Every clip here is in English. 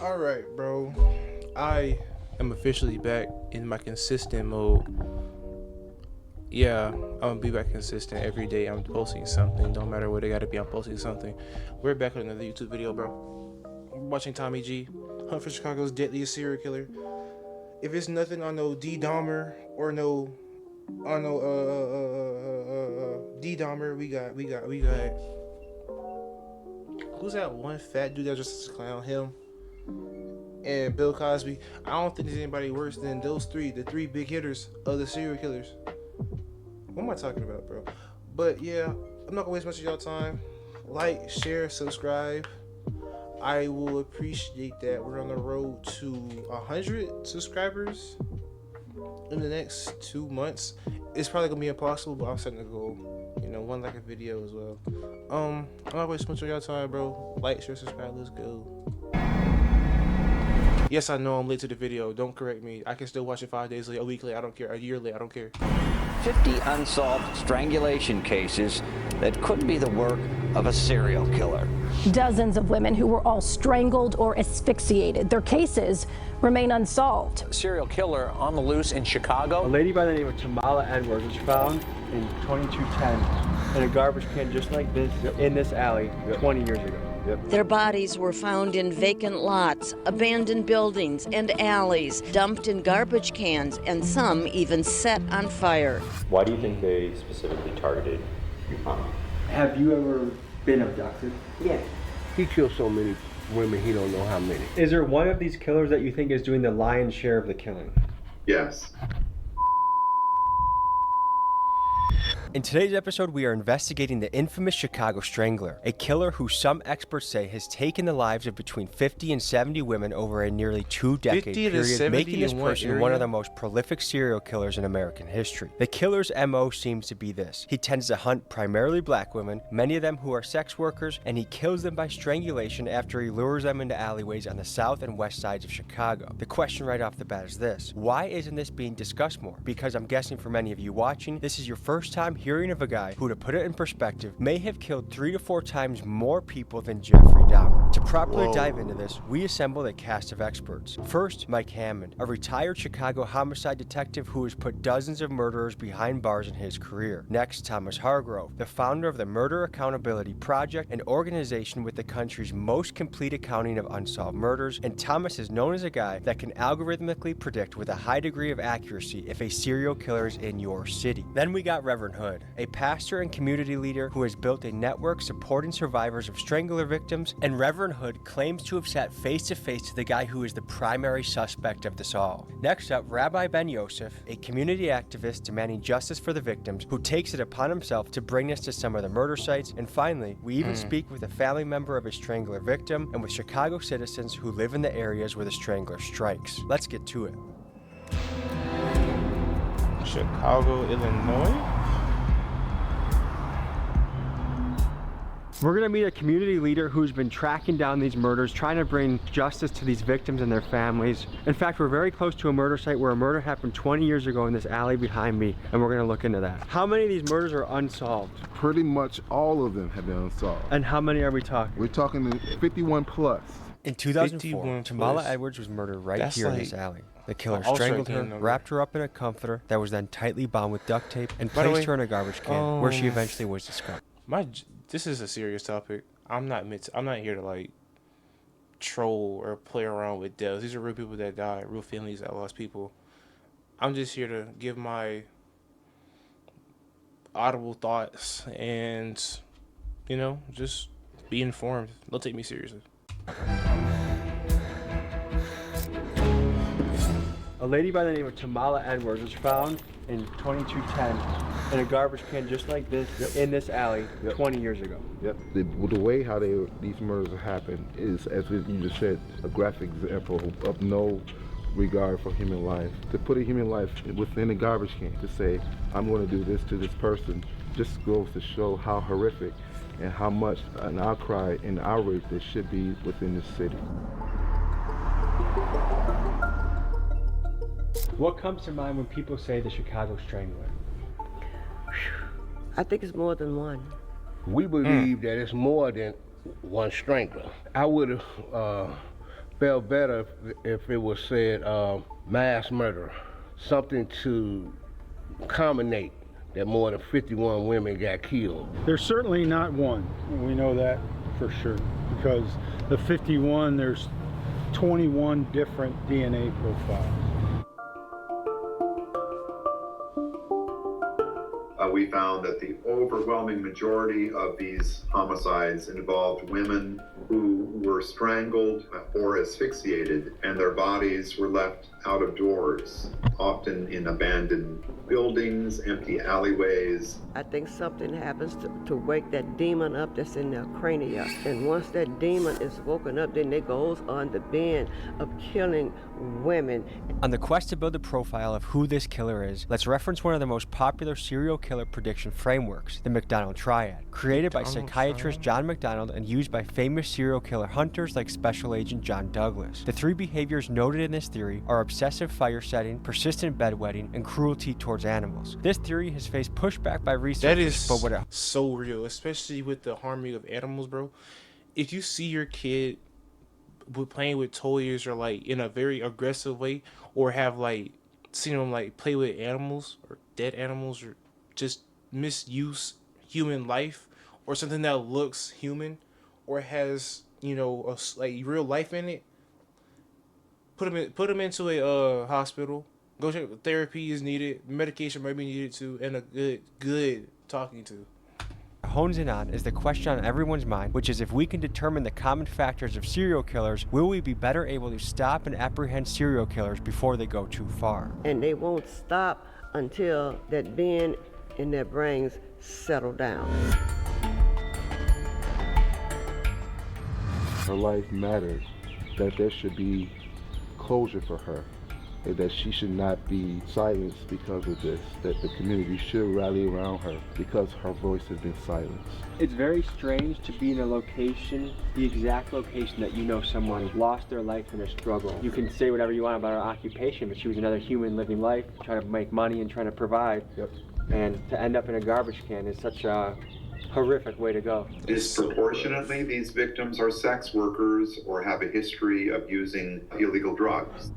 Alright, bro. I am officially back in my consistent mode. Yeah, I'm gonna be back consistent every day. I'm posting something. Don't matter what it gotta be, I'm posting something. We're back with another YouTube video, bro. We're watching Tommy G, Hunt for Chicago's Deadliest Serial Killer. If it's nothing on no D Dahmer or no on no D Dahmer, we got who's that one fat dude that just clown him? And Bill Cosby. I don't think there's anybody worse than those three, the three big hitters of the serial killers. What am I talking about, bro? But yeah, I'm not gonna waste much of y'all time. Like, share, subscribe. I will appreciate that. We're on the road to 100 subscribers in the next 2 months. It's probably gonna be impossible, but I'm setting a goal. One like a video as well. I'm not wasting much of y'all time, bro. Like, share, subscribe. Let's go. Yes, I know I'm late to the video. Don't correct me. I can still watch it 5 days late, a week late. I don't care. A year late. I don't care. 50 unsolved strangulation cases that could be the work of a serial killer. Dozens of women who were all strangled or asphyxiated. Their cases remain unsolved. A serial killer on the loose in Chicago. A lady by the name of Tamala Edwards was found in 2210 in a garbage can just like this in this alley 20 years ago. Their bodies were found in vacant lots, abandoned buildings, and alleys, dumped in garbage cans, and some even set on fire. Why do you think they specifically targeted your mom? Have you ever been abducted? Yeah. He killed so many women, he don't know how many. Is there one of these killers that you think is doing the lion's share of the killing? Yes. In today's episode, we are investigating the infamous Chicago Strangler, a killer who some experts say has taken the lives of between 50 and 70 women over a nearly 2-decade period, making this person one of the most prolific serial killers in American history. The killer's MO seems to be this. He tends to hunt primarily black women, many of them who are sex workers, and he kills them by strangulation after he lures them into alleyways on the south and west sides of Chicago. The question right off the bat is this: why isn't this being discussed more? Because I'm guessing for many of you watching, this is your first time hearing of a guy who, to put it in perspective, may have killed 3 to 4 times more people than Jeffrey Dahmer. To properly dive into this, we assembled a cast of experts. First, Mike Hammond, a retired Chicago homicide detective who has put dozens of murderers behind bars in his career. Next, Thomas Hargrove, the founder of the Murder Accountability Project, an organization with the country's most complete accounting of unsolved murders, and Thomas is known as a guy that can algorithmically predict with a high degree of accuracy if a serial killer is in your city. Then we got Reverend Hood, a pastor and community leader who has built a network supporting survivors of strangler victims, and Reverend Hood claims to have sat face to face to the guy who is the primary suspect of this all. Next up, Rabbi Ben Yosef, a community activist demanding justice for the victims, who takes it upon himself to bring us to some of the murder sites. And finally, we even speak with a family member of a strangler victim and with Chicago citizens who live in the areas where the strangler strikes. Let's get to it. Chicago, Illinois? We're going to meet a community leader who's been tracking down these murders, trying to bring justice to these victims and their families. In fact, we're very close to a murder site where a murder happened 20 years ago in this alley behind me, and we're going to look into that. How many of these murders are unsolved? Pretty much all of them have been unsolved. And how many are we talking? We're talking 51 plus. In 2004, Tamala Edwards was murdered right here in this alley. The killer strangled her, wrapped her up in a comforter that was then tightly bound with duct tape, and placed her in a garbage can, where she eventually was discovered. This is a serious topic. I'm not here to like troll or play around with deaths. These are real people that died, real families that lost people. I'm just here to give my audible thoughts and, just be informed. Don't take me seriously. A lady by the name of Tamala Edwards was found in 2210 in a garbage can just like this in this alley 20 years ago. The way how these murders happen is, as you just said, a graphic example of no regard for human life. To put a human life within a garbage can, to say, I'm going to do this to this person, just goes to show how horrific and how much an outcry and outrage there should be within this city. What comes to mind when people say the Chicago Strangler? I think it's more than one. We believe that it's more than one strangler. I would felt better if it was said mass murder, something to culminate that more than 51 women got killed. There's certainly not one. We know that for sure, because the 51, there's 21 different DNA profiles. We found that the overwhelming majority of these homicides involved women who were strangled or asphyxiated, and their bodies were left out of doors, often in abandoned buildings, empty alleyways. I think something happens to wake that demon up that's in their crania. And once that demon is woken up, then it goes on the bend of killing women. On the quest to build a profile of who this killer is, let's reference one of the most popular serial killer prediction frameworks, the McDonald Triad, created by psychiatrist John McDonald and used by famous serial killer hunters like Special Agent John Douglas. The three behaviors noted in this theory are obsessive fire setting, persistent bedwetting, and cruelty towards animals. This theory has faced pushback by researchers. That is but so real, especially with the harming of animals, bro. If you see your kid playing with toys or like in a very aggressive way, or have like seen them like play with animals or dead animals, or just misuse human life, or something that looks human or has, you know, like real life in it, put them into a hospital. Go check. Therapy is needed. Medication might be needed too, and a good talking to. Hones in on is the question on everyone's mind, which is if we can determine the common factors of serial killers, will we be better able to stop and apprehend serial killers before they go too far? And they won't stop until that bend in their brains settle down. Her life matters, that there should be closure for her, and that she should not be silenced because of this, that the community should rally around her because her voice has been silenced. It's very strange to be in a location, the exact location that you know someone lost their life in a struggle. You can say whatever you want about her occupation, but she was another human living life, trying to make money and trying to provide. Yep. And to end up in a garbage can is such a horrific way to go. Disproportionately, these victims are sex workers or have a history of using illegal drugs.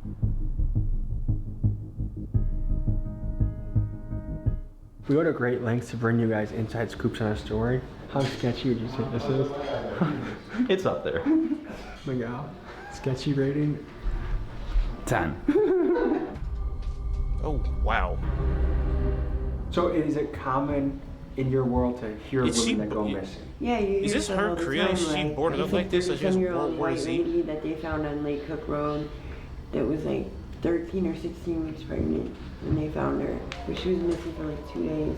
We go to great lengths to bring you guys inside scoops on our story. How sketchy would you say this is? It's up there. Miguel, sketchy rating? 10. Oh, wow. So is it common in your world to hear women that go missing? Yeah, you hear Is this some her all the crib? time, She like, boarded up like this, or she has World 37-year-old War white Z? lady that they found on Lake Cook Road that was like 13 or 16 weeks pregnant when they found her, but she was missing for like 2 days.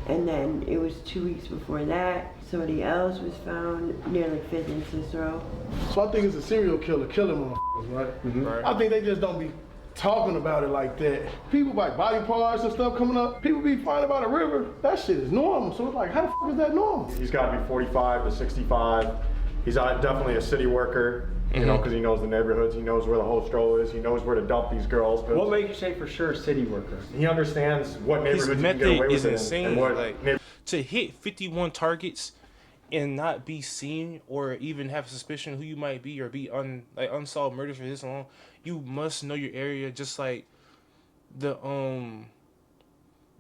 And then it was 2 weeks before that, somebody else was found near like 5th and Cicero. So I think it's a serial killer killing motherfuckers, right? Right. I think they just don't be talking about it like that. People like body parts and stuff coming up, people be finding by the river. That shit is normal. So it's like, how the fuck is that normal? He's got to be 45 to 65. He's definitely a city worker, you know, because he knows the neighborhoods, he knows where the whole stroll is, he knows where to dump these girls. What makes you say for sure city worker? He understands what neighborhoods His you can get away method with is insane. and what Like, to hit 51 targets and not be seen or even have suspicion who you might be, or be unsolved murders for this long, you must know your area, just like the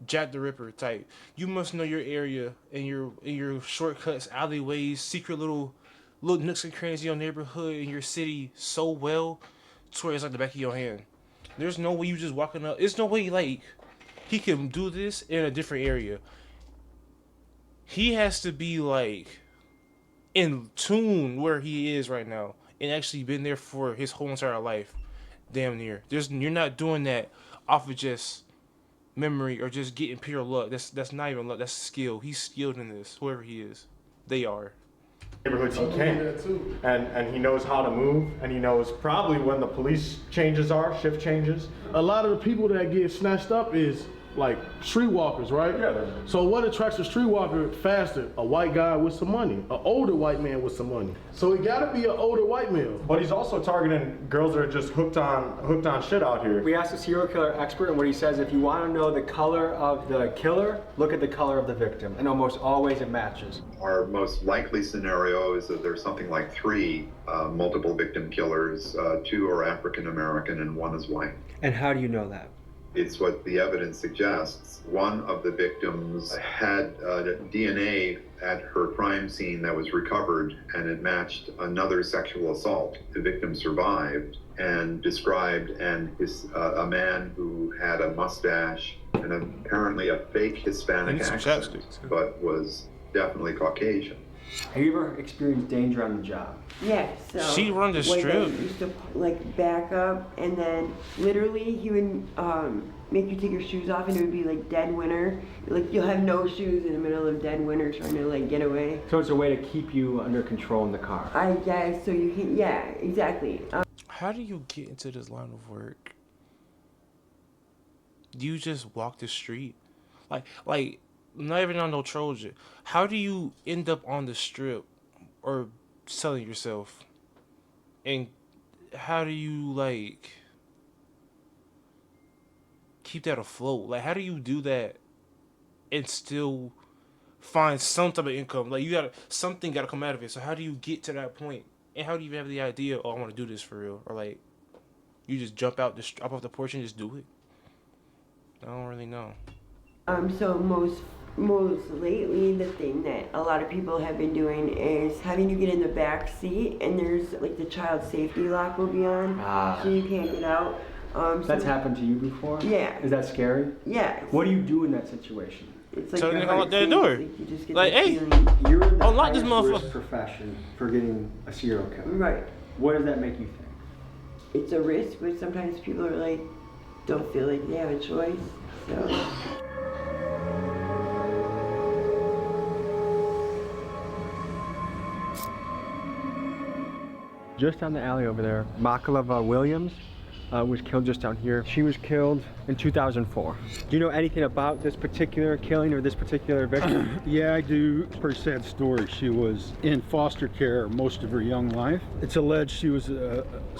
Jack the Ripper type. You must know your area and your shortcuts, alleyways, secret little nooks and crannies in your neighborhood, in your city so well to where it's like the back of your hand. There's no way you just walking up. There's no way like he can do this in a different area. He has to be like in tune where he is right now and actually been there for his whole entire life, damn near. You're not doing that off of just memory or just getting pure luck. That's not even luck. That's skill. He's skilled in this. Whoever he is, they are. Neighborhoods he can, and he knows how to move, and he knows probably when the police changes are, shift changes. A lot of the people that get snatched up is like streetwalkers, right? Yeah. So what attracts a streetwalker faster? A white guy with some money, an older white man with some money. So it gotta be an older white male. But he's also targeting girls that are just hooked on shit out here. We asked a serial killer expert, and what he says, if you want to know the color of the killer, look at the color of the victim, and almost always it matches. Our most likely scenario is that there's something like 3 multiple victim killers. 2 are African American and 1 is white. And how do you know that? It's what the evidence suggests. One of the victims had DNA at her crime scene that was recovered, and it matched another sexual assault. The victim survived and described a man who had a mustache and apparently a fake Hispanic accent, but was definitely Caucasian. Have you ever experienced danger on the job? Yeah, so She run the like, strip. I used to like back up, and then literally he would make you take your shoes off, and it would be like dead winter. Like you'll have no shoes in the middle of dead winter trying to like get away. So it's a way to keep you under control in the car. I guess so. You can, yeah, exactly. How do you get into this line of work? Do you just walk the street? Like not even on no Trojan. How do you end up on the strip or selling yourself? And how do you like keep that afloat? Like how do you do that and still find some type of income? Like something gotta come out of it. So how do you get to that point? And how do you even have the idea, oh, I want to do this for real? Or like you just jump off the porch and just do it? I don't really know. So most lately, the thing that a lot of people have been doing is having you get in the back seat, and there's like the child safety lock will be on, so you can't get out. That's happened to you before? Yeah. Is that scary? Yeah. What do you do in that situation? It's like Tell your them to heart unlock that sinks, door. like you just get Like, that hey, feeling. You're in the unlock this highest risk motherfucker. profession for getting a serial killer. Right. What does that make you think? It's a risk, but sometimes people are like, don't feel like they have a choice. So. Just down the alley over there, Makaleva Williams was killed just down here. She was killed in 2004. Do you know anything about this particular killing or this particular victim? Yeah, I do. Pretty sad story. She was in foster care most of her young life. It's alleged she was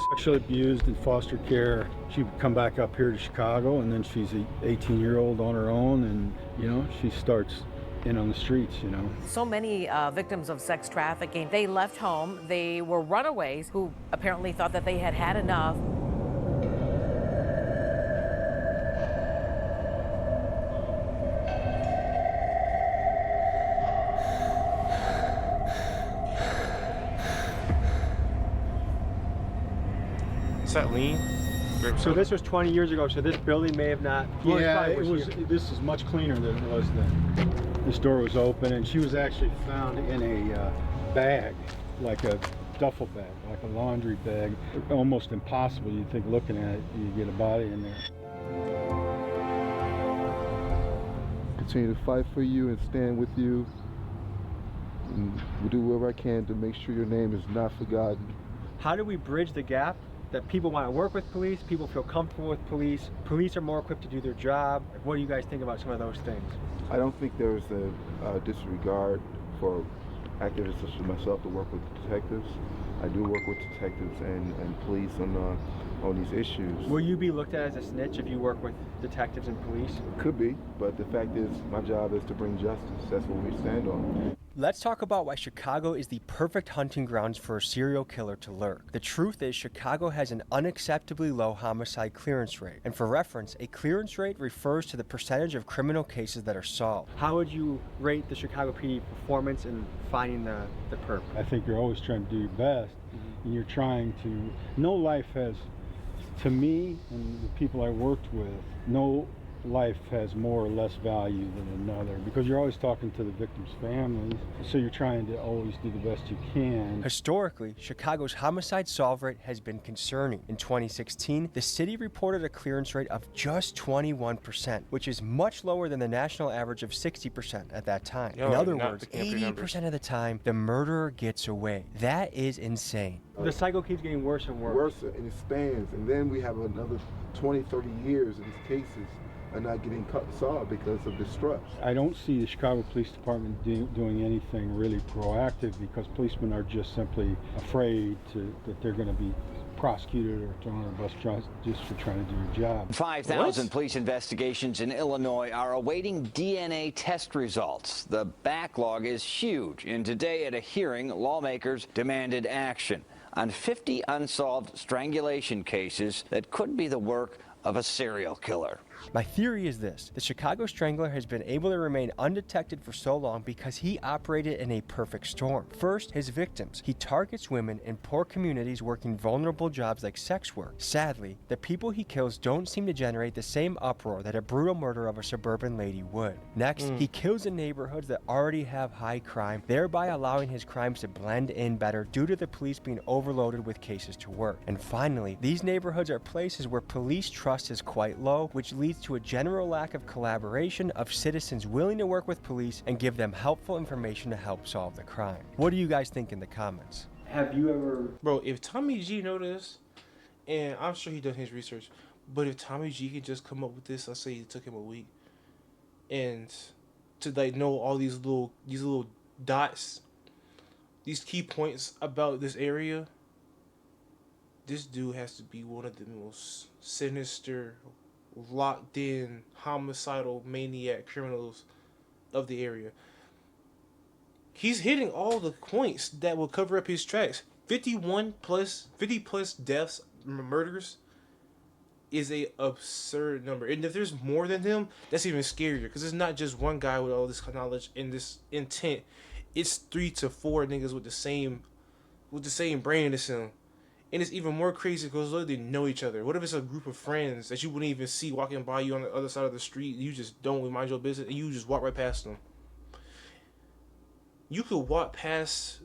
sexually abused in foster care. She would come back up here to Chicago, and then she's an 18-year-old on her own, and you know, she starts in on the streets, you know. So many victims of sex trafficking, they left home. They were runaways who apparently thought that they had had enough. Is that lean? So this was 20 years ago, so this building may have not... well, Yeah, probably it was. here. This is much cleaner than it was then. This door was open, and she was actually found in a bag, like a duffel bag, like a laundry bag. Almost impossible. You'd think looking at it, you get a body in there. Continue to fight for you and stand with you. And we'll do whatever I can to make sure your name is not forgotten. How do we bridge the gap that people want to work with police, people feel comfortable with police, police are more equipped to do their job? What do you guys think about some of those things? I don't think there's a disregard for activists such as myself to work with detectives. I do work with detectives and police on these issues. Will you be looked at as a snitch if you work with detectives and police? Could be, but the fact is my job is to bring justice. That's what we stand on. Let's talk about why Chicago is the perfect hunting grounds for a serial killer to lurk. The truth is, Chicago has an unacceptably low homicide clearance rate. And for reference, a clearance rate refers to the percentage of criminal cases that are solved. How would you rate the Chicago PD performance in finding the perp? I think you're always trying to do your best, and you're trying to... No life has, to me and the people I worked with, no life has more or less value than another, because you're always talking to the victims' families, so you're trying to always do the best you can. Historically, Chicago's homicide solve rate has been concerning. In 2016, the city reported a clearance rate of just 21%, which is much lower than the national average of 60% at that time. In other words, 80% of the time, the murderer gets away. That is insane. The cycle keeps getting worse and worse. Worse, and it spans, and then we have another 20, 30 years in these cases are not getting solved because of distrust. I don't see the Chicago Police Department doing anything really proactive because policemen are just simply afraid that they're going to be prosecuted or thrown on a bus just for trying to do a job. 5,000 police investigations in Illinois are awaiting DNA test results. The backlog is huge, and today at a hearing, lawmakers demanded action on 50 unsolved strangulation cases that could be the work of a serial killer. My theory is this: the Chicago Strangler has been able to remain undetected for so long because he operated in a perfect storm. First, his victims. He targets women in poor communities working vulnerable jobs like sex work. Sadly, the people he kills don't seem to generate the same uproar that a brutal murder of a suburban lady would. Next, he kills in neighborhoods that already have high crime, thereby allowing his crimes to blend in better due to the police being overloaded with cases to work. And finally, these neighborhoods are places where police trust is quite low, which leads to a general lack of collaboration of citizens willing to work with police and give them helpful information to help solve the crime. What do you guys think in the comments? Have you ever... Bro, if Tommy G know this, and I'm sure he done his research, but if Tommy G could just come up with this, let's say it took him a week, and to like know all these little dots, these key points about this area, this dude has to be one of the most sinister, locked in, homicidal, maniac criminals of the area. He's hitting all the points that will cover up his tracks. 50 plus deaths, murders is a absurd number. And if there's more than him, that's even scarier, because it's not just one guy with all this knowledge and this intent. It's 3 to 4 niggas with the same brain as him. And it's even more crazy because they know each other. What if it's a group of friends that you wouldn't even see walking by you on the other side of the street? You just don't mind your business and you just walk right past them. You could walk past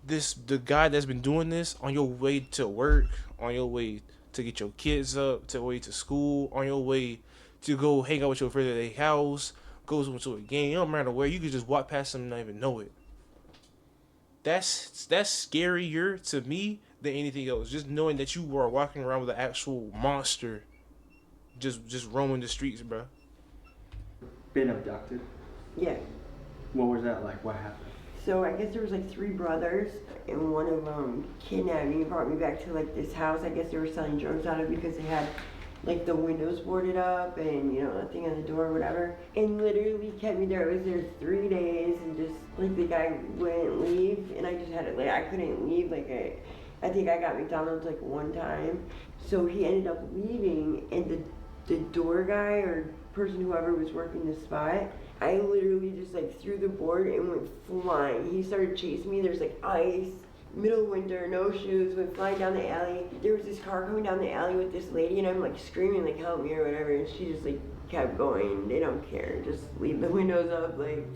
the guy that's been doing this on your way to work, on your way to get your kids up, to way to school, on your way to go hang out with your friend at their house, go to a game. It don't matter where. You could just walk past them and not even know it. That's scarier to me than anything else. Just knowing that you are walking around with an actual monster just roaming the streets, bro. Been abducted? Yeah. What was that like? What happened? So I guess there was like 3 brothers, and one of them kidnapped me and brought me back to like this house. I guess they were selling drugs out of because they had like the windows boarded up and, you know, a thing on the door or whatever. And literally kept me there. I was there 3 days and just like the guy wouldn't leave, and I just had it like I couldn't leave. Like I think I got McDonald's like one time. So he ended up leaving, and the door guy or person, whoever was working the spot, I literally just like threw the board and went flying. He started chasing me. There's like ice, middle winter, no shoes, went flying down the alley. There was this car coming down the alley with this lady, and I'm like screaming like help me or whatever, and she just like kept going. They don't care. Just leave the windows up, like.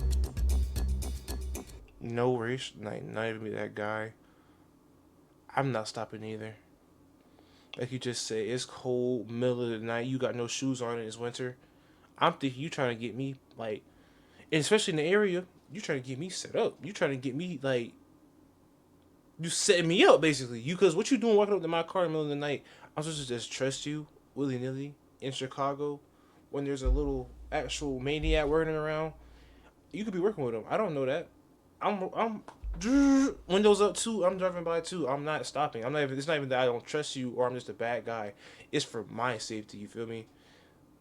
No race, not even be that guy. I'm not stopping either. Like you just said, it's cold, middle of the night, you got no shoes on, it's winter. I'm thinking you trying to get me, like, and especially in the area, you trying to get me set up. You trying to get me, like, you setting me up, basically. Because what you doing walking up to my car in the middle of the night, I'm supposed to just trust you, willy-nilly, in Chicago, when there's a little actual maniac running around. You could be working with him. I don't know that. I'm windows up too. I'm driving by too. I'm not stopping. It's not even that I don't trust you or I'm just a bad guy. It's for my safety. You feel me?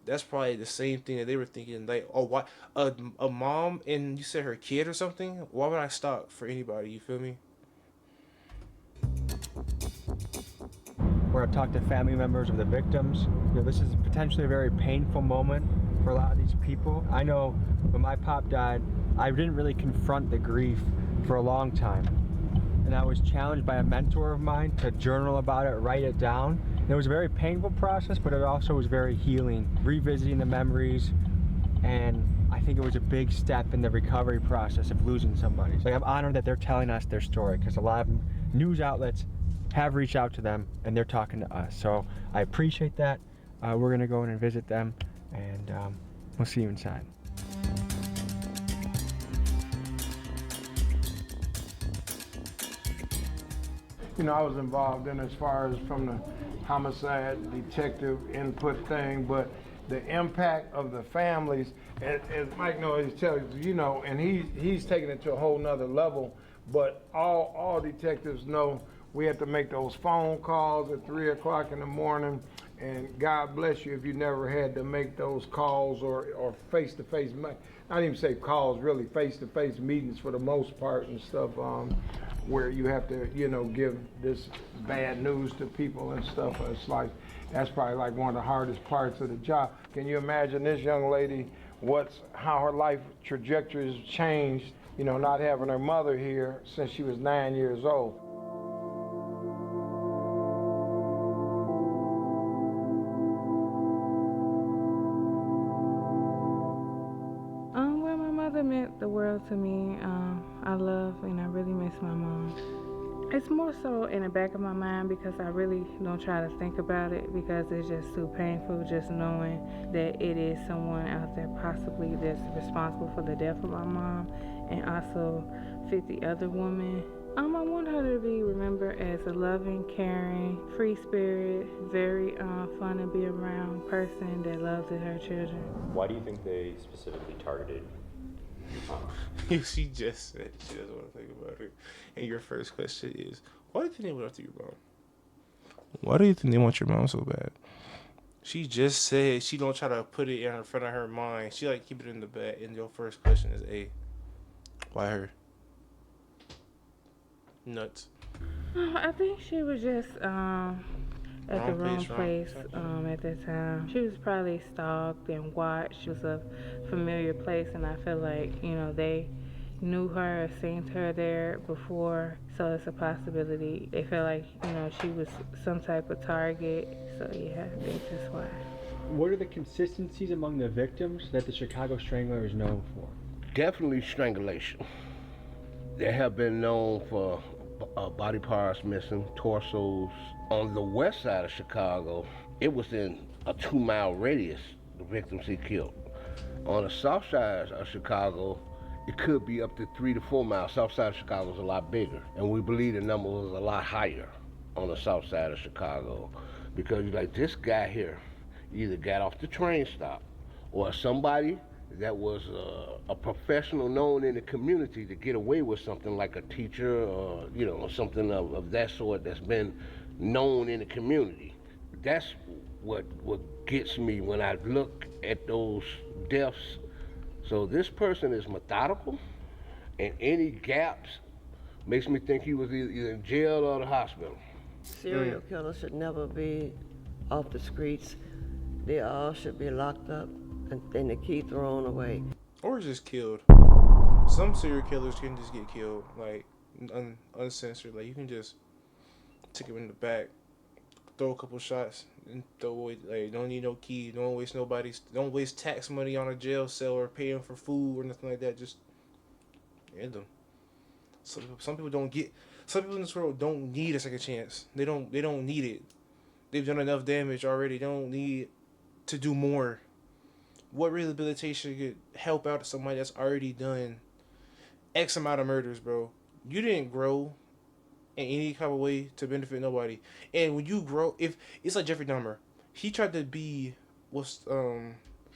That's probably the same thing that they were thinking. Like, oh, why a mom and you said her kid or something? Why would I stop for anybody? You feel me? We're going to talk to family members of the victims. You know, this is potentially a very painful moment for a lot of these people. I know when my pop died, I didn't really confront the grief for a long time. And I was challenged by a mentor of mine to journal about it, write it down. And it was a very painful process, but it also was very healing, revisiting the memories. And I think it was a big step in the recovery process of losing somebody. So I'm honored that they're telling us their story, because a lot of news outlets have reached out to them and they're talking to us. So I appreciate that. We're gonna go in and visit them, and we'll see you inside. You know, I was involved in as far as from the homicide detective input thing, but the impact of the families, as Mike always tells you, and he's taking it to a whole nother level. But all detectives know we have to make those phone calls at 3 o'clock in the morning, and God bless you if you never had to make those calls or face-to-face, not even say calls, really face-to-face meetings for the most part and stuff, where you have to, give this bad news to people and stuff. It's like, that's probably like one of the hardest parts of the job. Can you imagine this young lady, how her life trajectory has changed, not having her mother here since she was 9 years old? Well, my mother meant the world to me. I love and I really miss my mom. It's more so in the back of my mind because I really don't try to think about it because it's just too painful just knowing that it is someone out there possibly that's responsible for the death of my mom and also 50 other women. I want her to be remembered as a loving, caring, free spirit, very fun to be around person that loves her children. Why do you think they specifically targeted She just said she doesn't want to think about it. And your first question is, why do you think they went after your mom? Why do you think they want your mom so bad? She just said she don't try to put it in front of her mind. She like keep it in the back. And your first question is, A, why her? Nuts. I think she was just at the wrong place at that time. She was probably stalked and watched. It was a familiar place, and I feel like, they knew her or seen her there before, so it's a possibility. They felt like, she was some type of target, so yeah, I think that's why. What are the consistencies among the victims that the Chicago Strangler is known for? Definitely strangulation. They have been known for body parts missing, torsos. On the west side of Chicago, it was in a 2-mile radius, the victims he killed. On the south side of Chicago, it could be up to 3 to 4 miles. South side of Chicago is a lot bigger, and we believe the number was a lot higher on the south side of Chicago, because this guy here either got off the train stop or somebody that was a professional known in the community to get away with something like a teacher or, something of that sort that's been known in the community. That's what gets me when I look at those deaths. So this person is methodical, and any gaps makes me think he was either in jail or the hospital. Serial killers should never be off the streets. They all should be locked up and the key thrown away. Or just killed. Some serial killers can just get killed, like uncensored. Like you can just take him in the back, throw a couple shots, and throw away. Like don't need no key. Don't waste Don't waste tax money on a jail cell or paying for food or nothing like that. Just end them. Some people don't get. Some people in this world don't need a second chance. They don't need it. They've done enough damage already. They don't need to do more. What rehabilitation could help out somebody that's already done X amount of murders, bro? You didn't grow in any kind of way to benefit nobody. And when you grow, if it's like Jeffrey Dahmer, he tried to be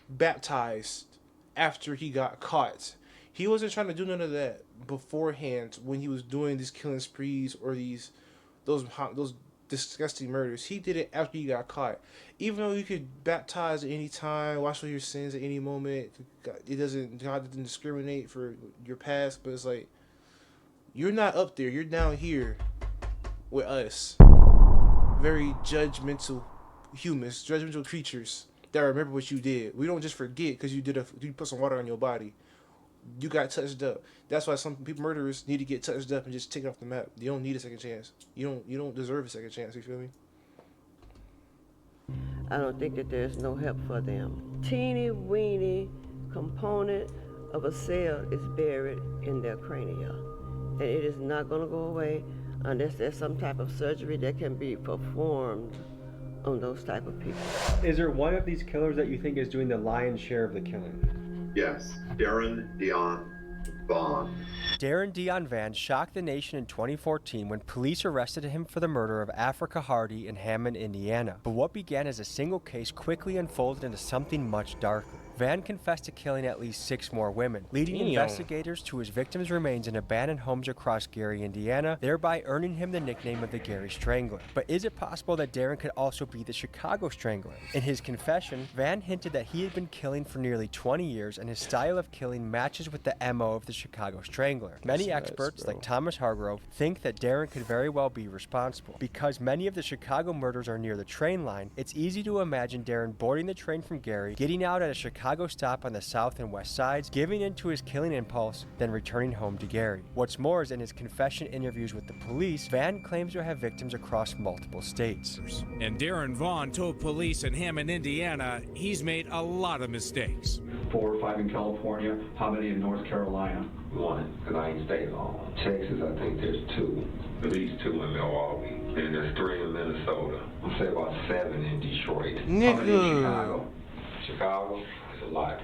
baptized after he got caught. He wasn't trying to do none of that beforehand when he was doing these killing sprees or those disgusting murders. He did it after he got caught. Even though you could baptize at any time, wash away your sins at any moment, God doesn't discriminate for your past, but it's like, you're not up there, you're down here with us. Very judgmental humans, judgmental creatures that remember what you did. We don't just forget because you put some water on your body. You got touched up. That's why some people, murderers, need to get touched up and just taken off the map. You don't need a second chance. You don't deserve a second chance. You feel me? I don't think that there's no help for them. Teeny weeny component of a cell is buried in their crania, and it is not going to go away unless there's some type of surgery that can be performed on those type of people. Is there one of these killers that you think is doing the lion's share of the killing? Yes, Darren Deon Vaughn. Darren Dion Van shocked the nation in 2014 when police arrested him for the murder of Africa Hardy in Hammond, Indiana. But what began as a single case quickly unfolded into something much darker. Van confessed to killing at least 6 more women, leading investigators to his victims' remains in abandoned homes across Gary, Indiana, thereby earning him the nickname of the Gary Strangler. But is it possible that Darren could also be the Chicago Strangler? In his confession, Van hinted that he had been killing for nearly 20 years and his style of killing matches with the MO of the Chicago Strangler. Many experts, like Thomas Hargrove, think that Darren could very well be responsible. Because many of the Chicago murders are near the train line, it's easy to imagine Darren boarding the train from Gary, getting out at a Chicago stop on the south and west sides, giving in to his killing impulse, then returning home to Gary. What's more is in his confession interviews with the police, Van claims to have victims across multiple states. And Darren Vaughn told police in Hammond, Indiana, he's made a lot of mistakes. 4 or 5 in California. How many in North Carolina? 1, because I ain't stayed long. Texas, I think there's 2. At least 2 in Milwaukee. And there's 3 in Minnesota. I'll say about 7 in Detroit. How many in Chicago? Chicago? A lot.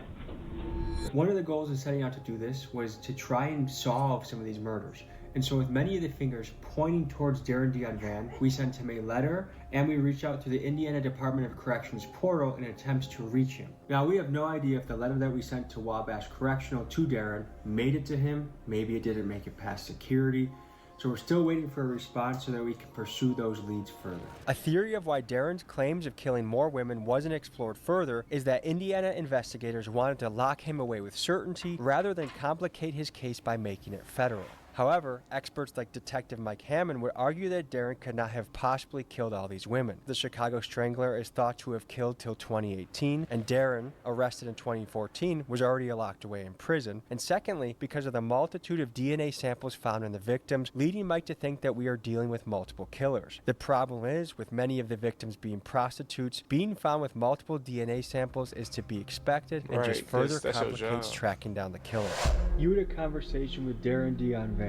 One of the goals of setting out to do this was to try and solve some of these murders. And so with many of the fingers pointing towards Darren Dion Van, we sent him a letter and we reached out to the Indiana Department of Corrections portal in attempts to reach him. Now we have no idea if the letter that we sent to Wabash Correctional to Darren made it to him. Maybe it didn't make it past security. So we're still waiting for a response so that we can pursue those leads further. A theory of why Darren's claims of killing more women wasn't explored further is that Indiana investigators wanted to lock him away with certainty rather than complicate his case by making it federal. However, experts like Detective Mike Hammond would argue that Darren could not have possibly killed all these women. The Chicago Strangler is thought to have killed till 2018, and Darren, arrested in 2014, was already locked away in prison. And secondly, because of the multitude of DNA samples found in the victims, leading Mike to think that we are dealing with multiple killers. The problem is, with many of the victims being prostitutes, being found with multiple DNA samples is to be expected and just further complicates tracking down the killer. You had a conversation with Darren Dion Van,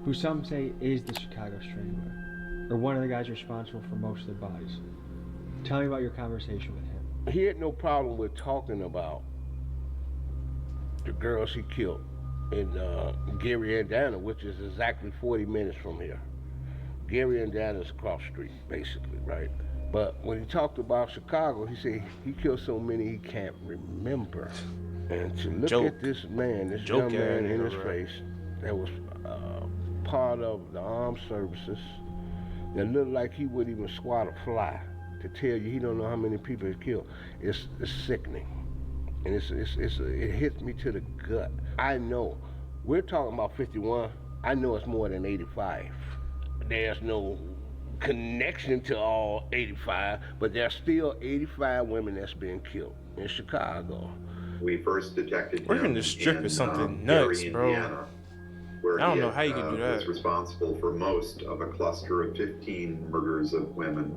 who some say is the Chicago Strangler, or one of the guys responsible for most of the bodies. Tell me about your conversation with him. He had no problem with talking about the girls he killed in Gary, Indiana, which is exactly 40 minutes from here. Gary, Indiana is across the street, basically, right? But when he talked about Chicago, he said he killed so many he can't remember. And to look at this man, this young man in his face, that was part of the armed services, that looked like he would even swat a fly, to tell you he don't know how many people he killed, it's sickening. And it hits me to the gut. I know, we're talking about 51, I know it's more than 85. There's no connection to all 85, but there's still 85 women that's being killed in Chicago. We first detected Working him the strip in is something Gary, nuts, bro. Indiana, where I don't know how you can do that. was responsible for most of a cluster of 15 murders of women.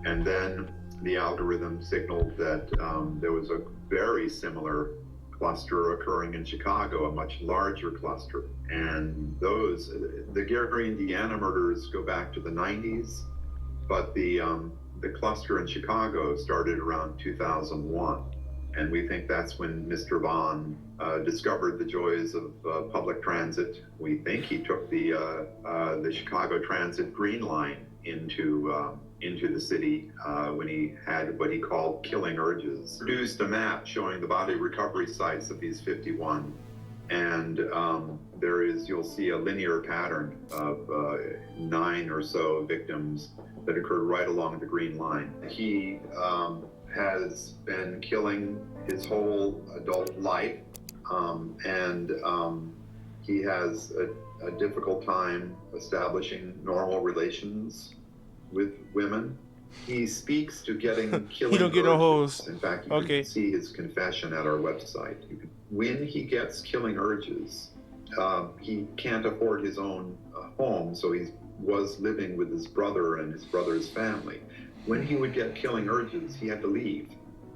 And then the algorithm signaled that there was a very similar cluster occurring in Chicago, a much larger cluster. And the Gary, Indiana murders go back to the 90s, but the cluster in Chicago started around 2001. And we think that's when Mr. Vaughn discovered the joys of public transit. We think he took the Chicago Transit Green Line into the city when he had what he called killing urges. Produced a map showing the body recovery sites of these 51. And you'll see a linear pattern of 9 or so victims that occurred right along the Green Line. He has been killing his whole adult life, and he has a difficult time establishing normal relations with women. He speaks to getting killing He don't get no hoes. In fact, you can see his confession at our website. When he gets killing urges, he can't afford his own home, so he was living with his brother and his brother's family. When he would get killing urges, he had to leave.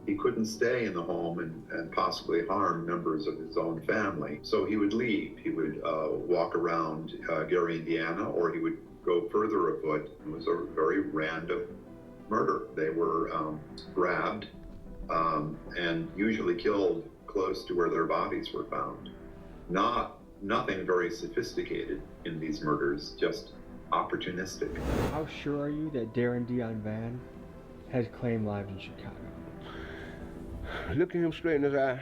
He couldn't stay in the home and possibly harm members of his own family. So he would leave. He would walk around Gary, Indiana, or he would go further afoot. It was a very random murder. They were grabbed and usually killed close to where their bodies were found. Not nothing very sophisticated in these murders, just opportunistic. How sure are you that Darren Dion Van has claimed lives in Chicago? Look at him straight in his eye.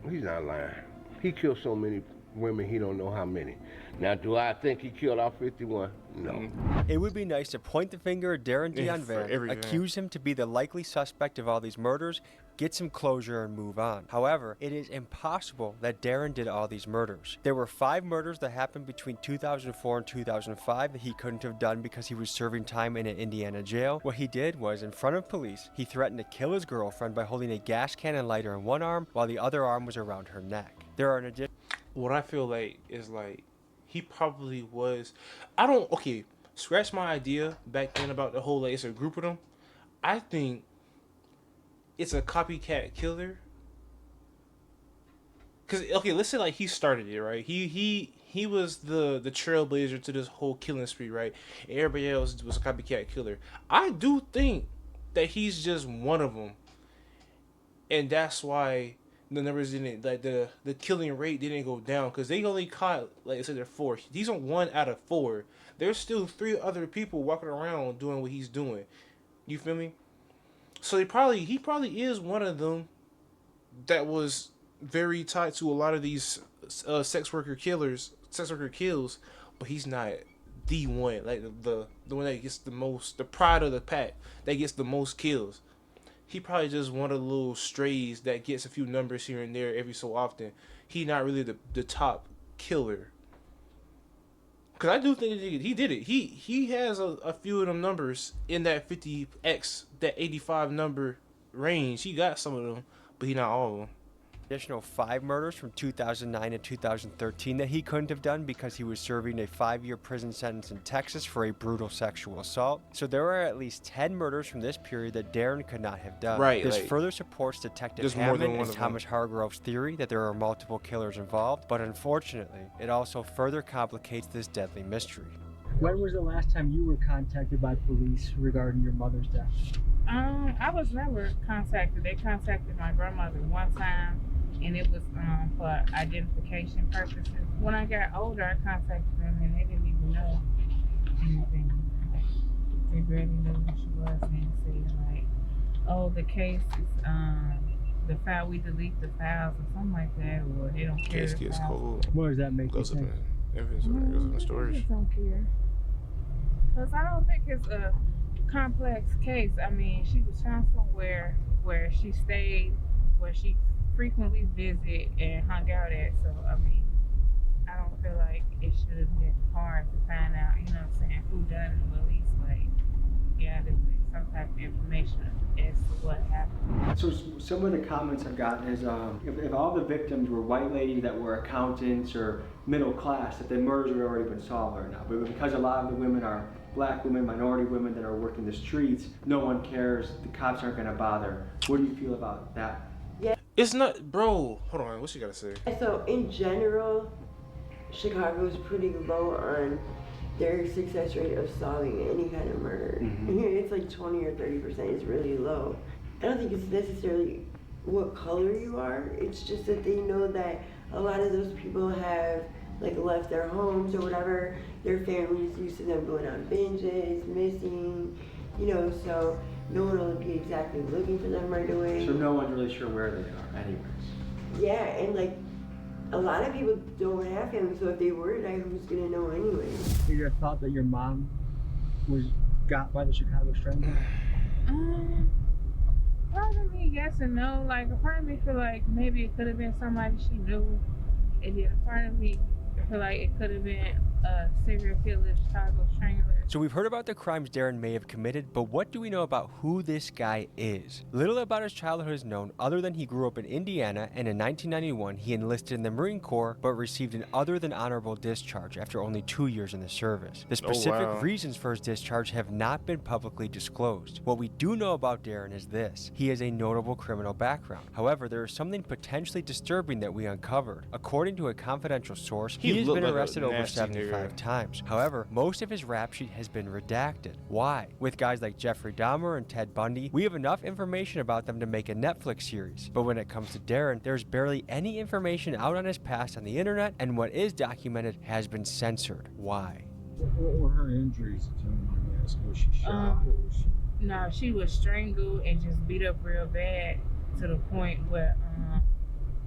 He's not lying. He killed so many women, he don't know how many. Now, do I think he killed all 51? No. It would be nice to point the finger at Darren Dion Van, accuse him to be the likely suspect of all these murders, get some closure and move on. However, it is impossible that Darren did all these murders. There were 5 murders that happened between 2004 and 2005 that he couldn't have done because he was serving time in an Indiana jail. What he did was, in front of police, he threatened to kill his girlfriend by holding a gas can and lighter in one arm while the other arm was around her neck. There are an additional... What I feel like is like, he probably was, okay, scratch my idea back then about the whole, like, it's a group of them. I think it's a copycat killer. Cause, okay, let's say like he started it, right? He was the trailblazer to this whole killing spree, right? And everybody else was a copycat killer. I do think that he's just one of them. And that's why the numbers didn't, like, the killing rate didn't go down, because they only caught, like I said, they're 4. He's on 1 out of 4. There's still 3 other people walking around doing what he's doing. You feel me? So he probably is one of them that was very tied to a lot of these sex worker kills, but he's not the one, like the one that gets the most, the pride of the pack, that gets the most kills. He probably just one of the little strays that gets a few numbers here and there every so often. He not really the top killer. Because I do think he did it. He has a few of them numbers in that 50x, that 85 number range. He got some of them, but he not all of them. Additional 5 murders from 2009 and 2013 that he couldn't have done because he was serving a 5-year prison sentence in Texas for a brutal sexual assault. So there are at least 10 murders from this period that Darren could not have done. Right. This like, further supports Detective Hammond and Thomas Hargrove's theory that there are multiple killers involved, but unfortunately, it also further complicates this deadly mystery. When was the last time you were contacted by police regarding your mother's death? I was never contacted. They contacted my grandmother one time, and it was for identification purposes. When I got older, I contacted them, and they didn't even know anything. They barely knew who she was, and said like, "Oh, the case is the file. We delete the files or something like that, or they don't care." Case gets cold. What does that make you think? Everything's goes in the storage. I just don't care, because I don't think it's a complex case. I mean, she was found somewhere where she stayed, where she frequently visit and hung out at. So I mean, I don't feel like it should have been hard to find out, you know what I'm saying, who done it, or at least like gather some type of information as to what happened. So some of the comments I've gotten is if all the victims were white ladies that were accountants or middle class, that the murders would already been solved right now. But because a lot of the women are black women, minority women that are working the streets, no one cares, the cops aren't gonna bother. What do you feel about that? Yeah. It's not, bro. Hold on, what you gotta say? So in general, Chicago is pretty low on their success rate of solving any kind of murder. Mm-hmm. Here it's like 20 or 30%. It's really low. I don't think it's necessarily what color you are. It's just that they know that a lot of those people have like left their homes or whatever. Their families used to them going on binges, missing, you know, so no one will be exactly looking for them right away. So no one's really sure where they are anyways. Yeah, and like a lot of people don't have families, so if they were to die, who's gonna know anyway? Is your thought that your mom was got by the Chicago Strangler? Part of me yes and no. Like a part of me feel like maybe it could have been somebody she knew, and then a part of me feel like it could have been a serial killer, Chicago Strangler. So we've heard about the crimes Darren may have committed, but what do we know about who this guy is? Little about his childhood is known other than he grew up in Indiana, and in 1991 he enlisted in the Marine Corps but received an other than honorable discharge after only 2 years in the service. The specific reasons for his discharge have not been publicly disclosed. What we do know about Darren is this: he has a notable criminal background. However, there is something potentially disturbing that we uncovered. According to a confidential source, he has been arrested over 74 25 times. However, most of his rap sheet has been redacted. Why? With guys like Jeffrey Dahmer and Ted Bundy, we have enough information about them to make a Netflix series. But when it comes to Darren, there's barely any information out on his past on the internet, and what is documented has been censored. Why? What were her injuries? Was she shot? No, she was strangled and just beat up real bad to the point where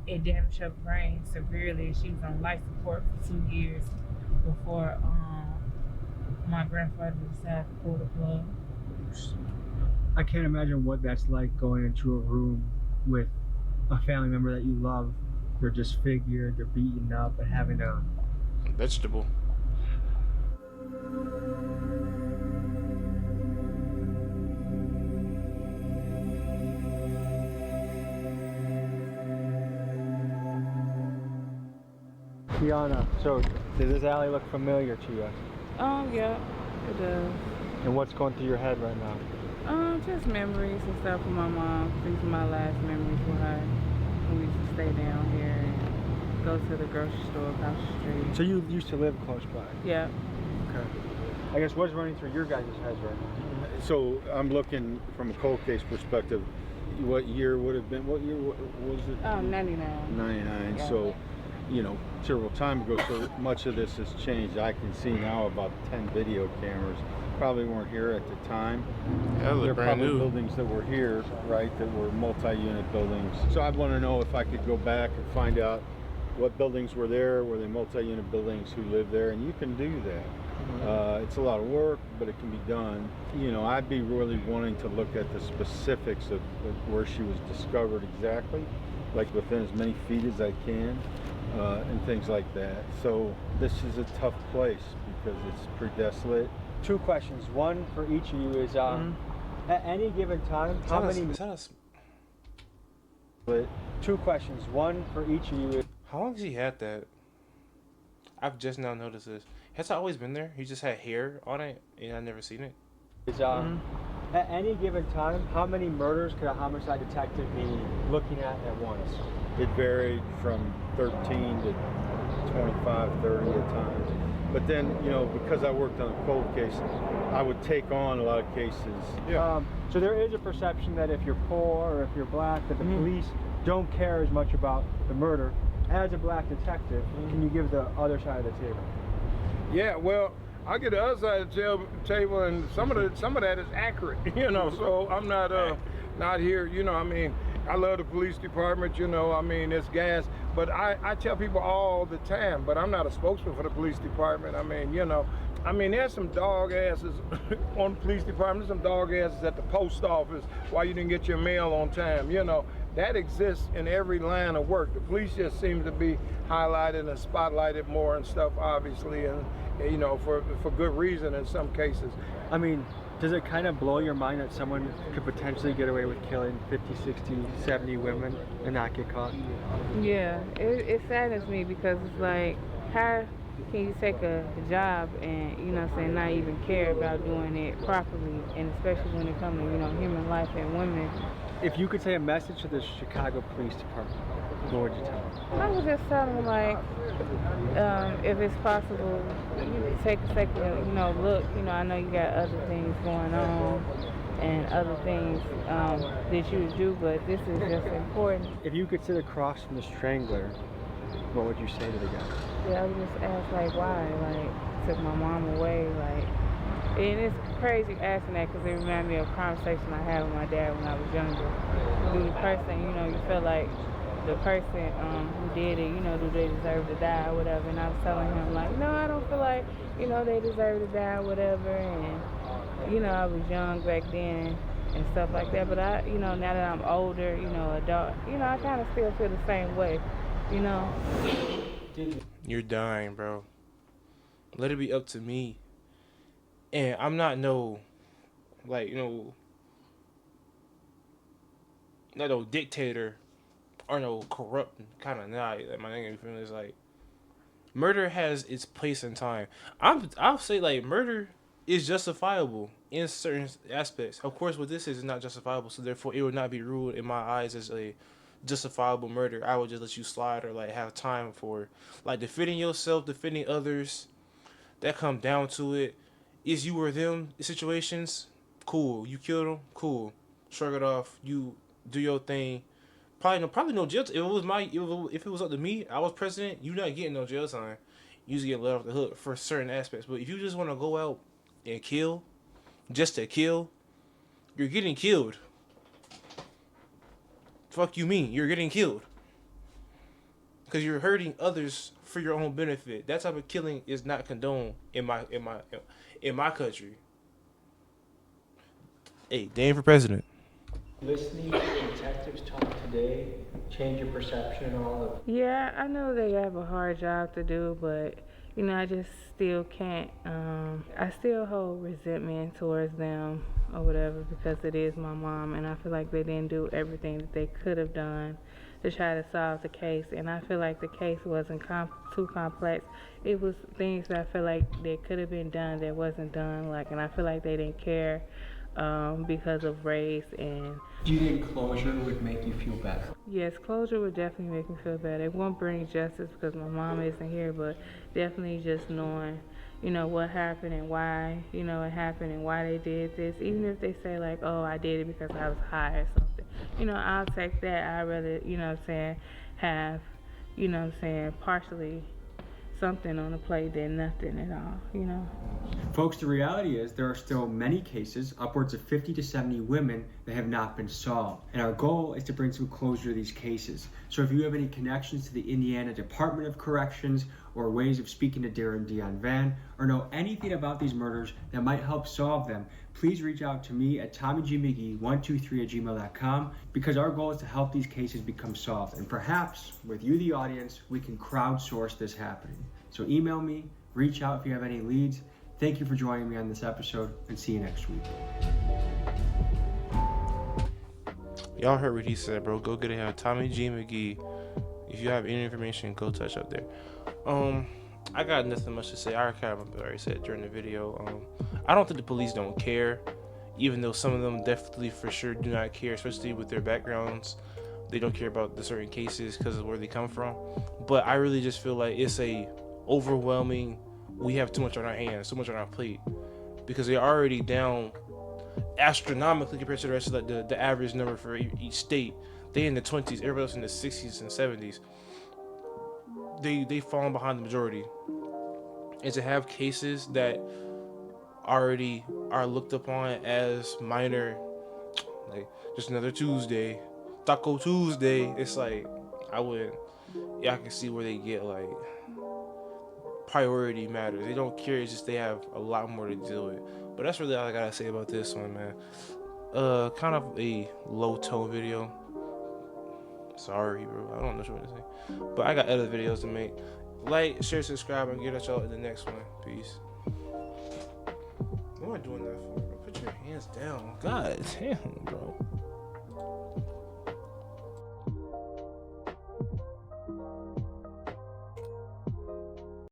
it damaged her brain severely. She was on life support for 2 years before my grandfather decided to pull the plug. I can't imagine what that's like going into a room with a family member that you love. They're disfigured, they're beaten up, and having a vegetable. Kiana, so does this alley look familiar to you? Yeah, it does. And what's going through your head right now? Just memories and stuff with my mom. These are my last memories with her. We used to stay down here and go to the grocery store across the street. So you used to live close by? Yeah. Okay. I guess what's running through your guys' heads right now? So I'm looking from a cold case perspective. What year would have been? What year was it? 99. 99. Yeah. So, you know, several time ago. So much of this has changed. I can see now about 10 video cameras. Probably weren't here at the time. Yeah, they're brand probably new. buildings that were here, right? That were multi-unit buildings. So I want to know if I could go back and find out what buildings were there, were they multi-unit buildings, who lived there, and you can do that. It's a lot of work, but it can be done. You know, I'd be really wanting to look at the specifics of where she was discovered exactly, like within as many feet as I can, and things like that. So this is a tough place because it's pretty desolate. 2 questions. One for each of you is, at any given time, how many... 2 questions. One for each of you is... How long has he had that? I've just now noticed this. Has it always been there? He just had hair on it and I've never seen it? Is, at any given time, how many murders could a homicide detective be looking at once? It varied from 13 to 25, 30 at times. But then, you know, because I worked on a cold case, I would take on a lot of cases. So there is a perception that if you're poor or if you're black, that the police don't care as much about the murder. As a black detective, can you give the other side of the table? Yeah, well, I get the other side of the table, and some of that is accurate, you know. So I'm not here, you know. I mean, I love the police department, you know. I mean, it's gas, but I tell people all the time, but I'm not a spokesman for the police department. I mean, you know, there's some dog asses on the police department. There's some dog asses at the post office. Why you didn't get your mail on time, you know. That exists in every line of work. The police just seem to be highlighted and spotlighted more and stuff, obviously, and you know, for good reason in some cases. I mean, does it kind of blow your mind that someone could potentially get away with killing 50, 60, 70 women and not get caught? Yeah, it saddens me because it's like, how can you take a job and, you know, say not even care about doing it properly, and especially when it comes to, you know, human life and women. If you could say a message to the Chicago Police Department, what would you tell them? I would just tell them, like, if it's possible, take a second, you know, look, you know, I know you got other things going on and other things that you would do, but this is just important. If you could sit across from the strangler, what would you say to the guy? Yeah, I would just ask, like, why? Like, took my mom away, like, and it's crazy asking that because it reminded me of a conversation I had with my dad when I was younger. Do the person, you know, you feel like the person who did it, you know, do they deserve to die or whatever? And I was telling him, like, no, I don't feel like, you know, they deserve to die or whatever. And, you know, I was young back then and stuff like that. But I, you know, now that I'm older, you know, adult, you know, I kind of still feel the same way, you know. You're dying, bro. Let it be up to me. And I'm not no, like, you know, not no dictator or no corrupt kind of guy. Like, my nigga, you feel me? It's like, murder has its place and time. I'll say, like, murder is justifiable in certain aspects. Of course, what this is not justifiable, so therefore it would not be ruled in my eyes as a justifiable murder. I would just let you slide or, like, have time for, like, defending yourself, defending others. that come down to it, is you or them situations, cool. You killed them, cool. Shrug it off. You do your thing. Probably no jail. If it was up to me, I was president, you not getting no jail time. You just get let off the hook for certain aspects. But if you just want to go out and kill, just to kill, you're getting killed. Fuck you mean? You're getting killed. Because you're hurting others for your own benefit. That type of killing is not condoned in my country. Hey, Dan for president. Listening to detectives talk today, change your perception and all of. Yeah, I know they have a hard job to do, but you know, I just still can't. I still hold resentment towards them or whatever because it is my mom, and I feel like they didn't do everything that they could have done to try to solve the case. And I feel like the case wasn't too complex. It was things that I feel like that could have been done that wasn't done. And I feel like they didn't care because of race. And do you think closure would make you feel better? Yes, closure would definitely make me feel better. It won't bring justice because my mom isn't here, but definitely just knowing, you know, what happened and why, you know, it happened and why they did this. Even if they say like, oh, I did it because I was high or something. You know, I'll take that. I'd rather, you know what I'm saying, have, you know what I'm saying, partially something on the plate than nothing at all, you know. Folks, the reality is there are still many cases, upwards of 50 to 70 women, that have not been solved. And our goal is to bring some closure to these cases. So if you have any connections to the Indiana Department of Corrections or ways of speaking to Darren Dion Van or know anything about these murders that might help solve them, please reach out to me at TommyGMcGee123@gmail.com because our goal is to help these cases become solved. And perhaps with you, the audience, we can crowdsource this happening. So email me, reach out if you have any leads. Thank you for joining me on this episode, and see you next week. Y'all heard what he said, bro. Go get it out. Tommy G. McGee. If you have any information, go touch up there. I got nothing much to say. I kind of already said during the video. I don't think the police don't care, even though some of them definitely for sure do not care, especially with their backgrounds. They don't care about the certain cases because of where they come from. But I really just feel like it's a overwhelming. We have too much on our hands, too much on our plate, because they're already down astronomically compared to the rest of the average number for each state. They in the 20s, everybody else in the 60s and 70s. They falling behind the majority, and to have cases that already are looked upon as minor, like just another Tuesday, Taco Tuesday. It's like I can see where they get like priority matters. They don't care. It's just they have a lot more to deal with. But that's really all I gotta say about this one, man. Kind of a low tone video. Sorry, bro. I don't know what to say. But I got other videos to make. Like, share, subscribe, and get at y'all in the next one. Peace. What am I doing that for, bro? Put your hands down. God damn, bro.